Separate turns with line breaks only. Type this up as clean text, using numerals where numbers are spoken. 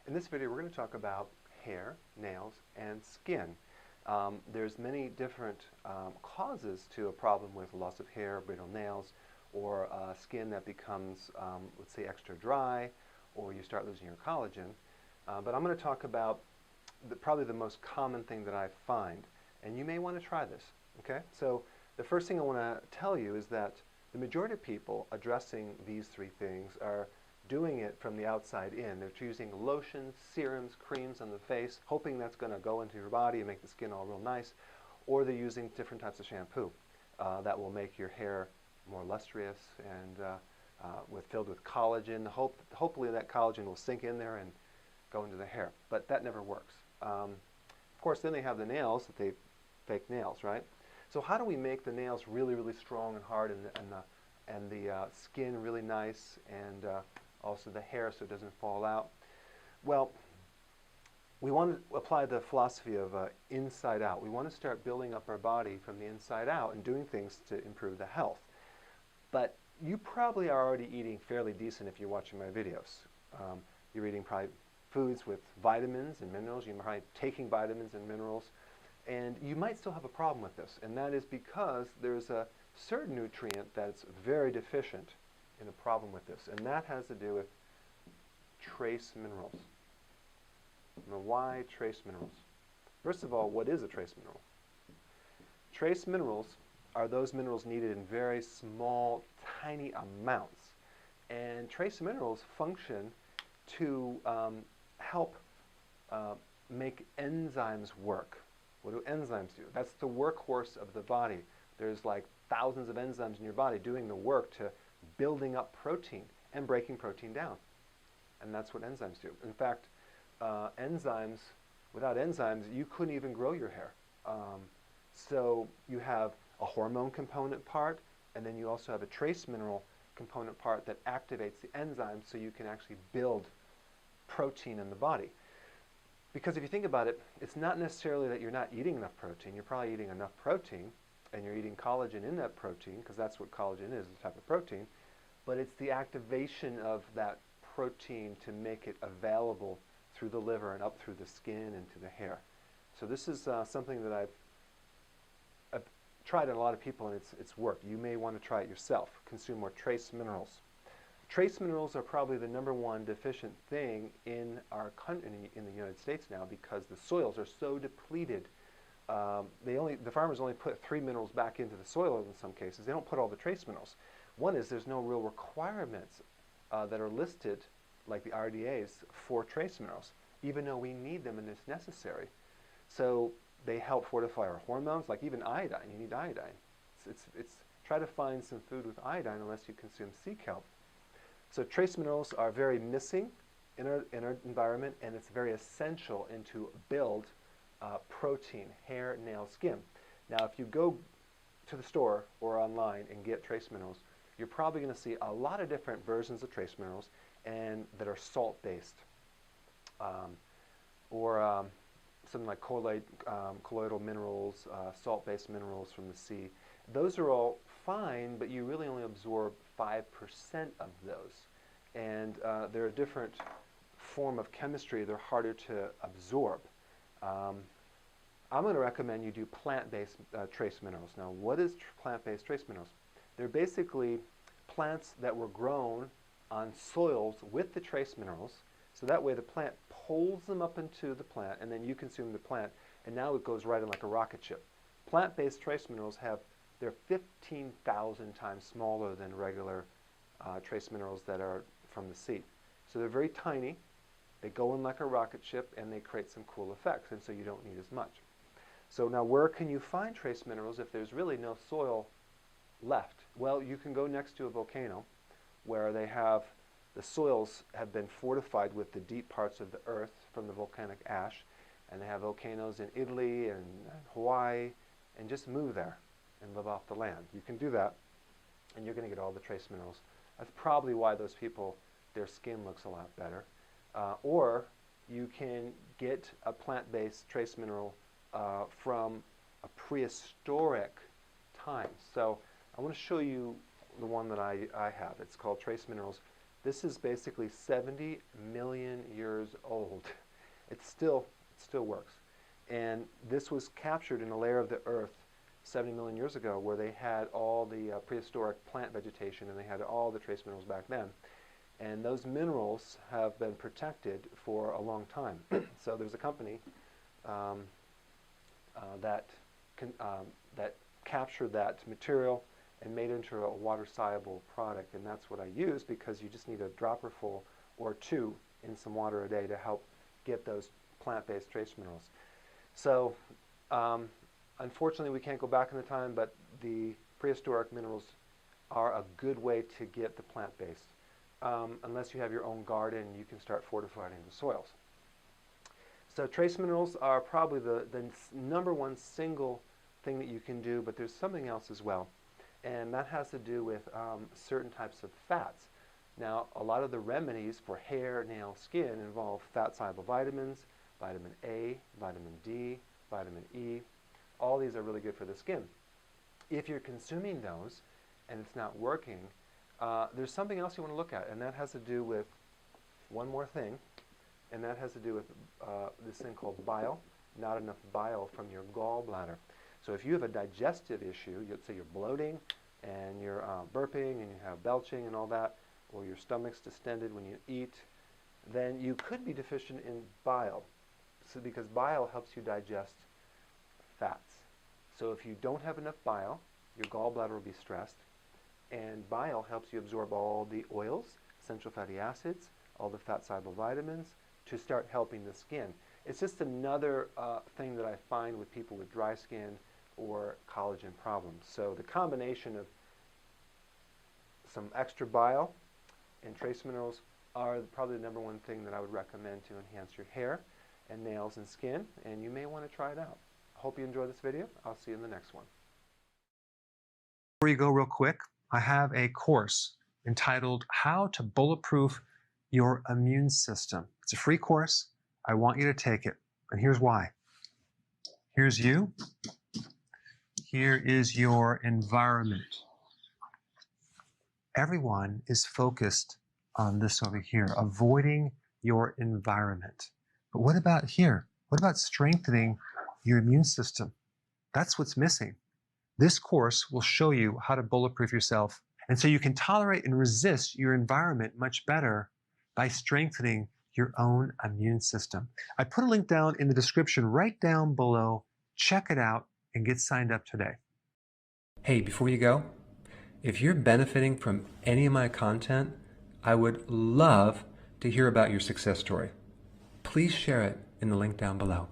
In this video, we're going to talk about hair, nails, and skin. There's many different causes to a problem with loss of hair, brittle nails, or skin that becomes, let's say, extra dry, or you start losing your collagen. But I'm going to talk about probably the most common thing that I find, and you may want to try this. Okay? So the first thing I want to tell you is that the majority of people addressing these three things are doing it from the outside in. They're choosing lotions, serums, creams on the face, hoping that's going to go into your body and make the skin all real nice, or they're using different types of shampoo that will make your hair more lustrous and filled with collagen. Hopefully that collagen will sink in there and go into the hair, but that never works. Of course, then they have the nails, that they fake nails, right? So how do we make the nails really, really strong and hard, and the skin really nice, and also the hair so it doesn't fall out? Well, we want to apply the philosophy of inside out. We want to start building up our body from the inside out and doing things to improve the health. But you probably are already eating fairly decent if you're watching my videos. You're eating probably foods with vitamins and minerals. You're probably taking vitamins and minerals. And you might still have a problem with this, and that is because there's a certain nutrient that's very deficient in a problem with this, and that has to do with trace minerals. Now, why trace minerals? First of all, what is a trace mineral? Trace minerals are those minerals needed in very small, tiny amounts, and trace minerals function to help make enzymes work. What do enzymes do? That's the workhorse of the body. There's like thousands of enzymes in your body doing the work to building up protein and breaking protein down. And that's what enzymes do. In fact, without enzymes, you couldn't even grow your hair. So you have a hormone component part, and then you also have a trace mineral component part that activates the enzymes so you can actually build protein in the body. Because if you think about it, it's not necessarily that you're not eating enough protein. You're probably eating enough protein, and you're eating collagen in that protein, because that's what collagen is, a type of protein. But it's the activation of that protein to make it available through the liver and up through the skin and to the hair. So this is something that I've tried on a lot of people, and it's worked. You may want to try it yourself. Consume more trace minerals. Trace minerals are probably the #1 deficient thing in our country, in the United States now, because the soils are so depleted. The farmers only put 3 minerals back into the soil in some cases. They don't put all the trace minerals. One is there's no real requirements that are listed, like the RDAs, for trace minerals, even though we need them and it's necessary. So they help fortify our hormones, like even iodine. You need iodine. Try to find some food with iodine unless you consume sea kelp. So trace minerals are very missing in our environment, and it's very essential to build protein, hair, nail, skin. Now, if you go to the store or online and get trace minerals, you're probably going to see a lot of different versions of trace minerals and that are salt-based, or something like colloidal minerals, salt-based minerals from the sea. Those are all fine, but you really only absorb 5% of those. And they're a different form of chemistry. They're harder to absorb. I'm going to recommend you do plant-based trace minerals. Now, what is plant-based trace minerals? They're basically plants that were grown on soils with the trace minerals, so that way the plant pulls them up into the plant, and then you consume the plant, and now it goes right in like a rocket ship. Plant-based trace minerals they're 15,000 times smaller than regular trace minerals that are from the sea. So they're very tiny, they go in like a rocket ship, and they create some cool effects, and so you don't need as much. So now where can you find trace minerals if there's really no soil left? Well, you can go next to a volcano where the soils have been fortified with the deep parts of the earth from the volcanic ash, and they have volcanoes in Italy and Hawaii, and just move there and live off the land. You can do that, and you're going to get all the trace minerals. That's probably why those people, their skin looks a lot better. Or you can get a plant-based trace mineral from a prehistoric time. So I want to show you the one that I have. It's called Trace Minerals This is basically 70 million years old. It still works. And this was captured in a layer of the earth 70 million years ago where they had all the prehistoric plant vegetation and they had all the trace minerals back then. And those minerals have been protected for a long time. So there's a company that captured that material and made it into a water-soluble product. And that's what I use because you just need a dropper full or two in some water a day to help get those plant-based trace minerals. So unfortunately we can't go back in the time, but the prehistoric minerals are a good way to get the plant-based. Unless you have your own garden, you can start fortifying the soils. So trace minerals are probably the number one single thing that you can do, but there's something else as well. And that has to do with certain types of fats. Now, a lot of the remedies for hair, nail, skin involve fat-soluble vitamins, vitamin A, vitamin D, vitamin E. All these are really good for the skin. If you're consuming those and it's not working, there's something else you want to look at, and that has to do with one more thing, and that has to do with this thing called bile, not enough bile from your gallbladder. So if you have a digestive issue, let's say you're bloating and you're burping and you have belching and all that, or your stomach's distended when you eat, then you could be deficient in bile. So because bile helps you digest fats. So if you don't have enough bile, your gallbladder will be stressed, and bile helps you absorb all the oils, essential fatty acids, all the fat-soluble vitamins to start helping the skin. It's just another thing that I find with people with dry skin or collagen problems. So the combination of some extra bile and trace minerals are probably the number one thing that I would recommend to enhance your hair and nails and skin, and you may want to try it out. I hope you enjoyed this video. I'll see you in the next one.
Before you go, real quick, I have a course entitled How to Bulletproof Your Immune System. It's a free course. I want you to take it, and here's why. Here's you. Here is your environment. Everyone is focused on this over here, avoiding your environment. But what about here? What about strengthening your immune system? That's what's missing. This course will show you how to bulletproof yourself, and so you can tolerate and resist your environment much better by strengthening your own immune system. I put a link down in the description right down below. Check it out and get signed up today. Hey, before you go, if you're benefiting from any of my content, I would love to hear about your success story. Please share it in the link down below.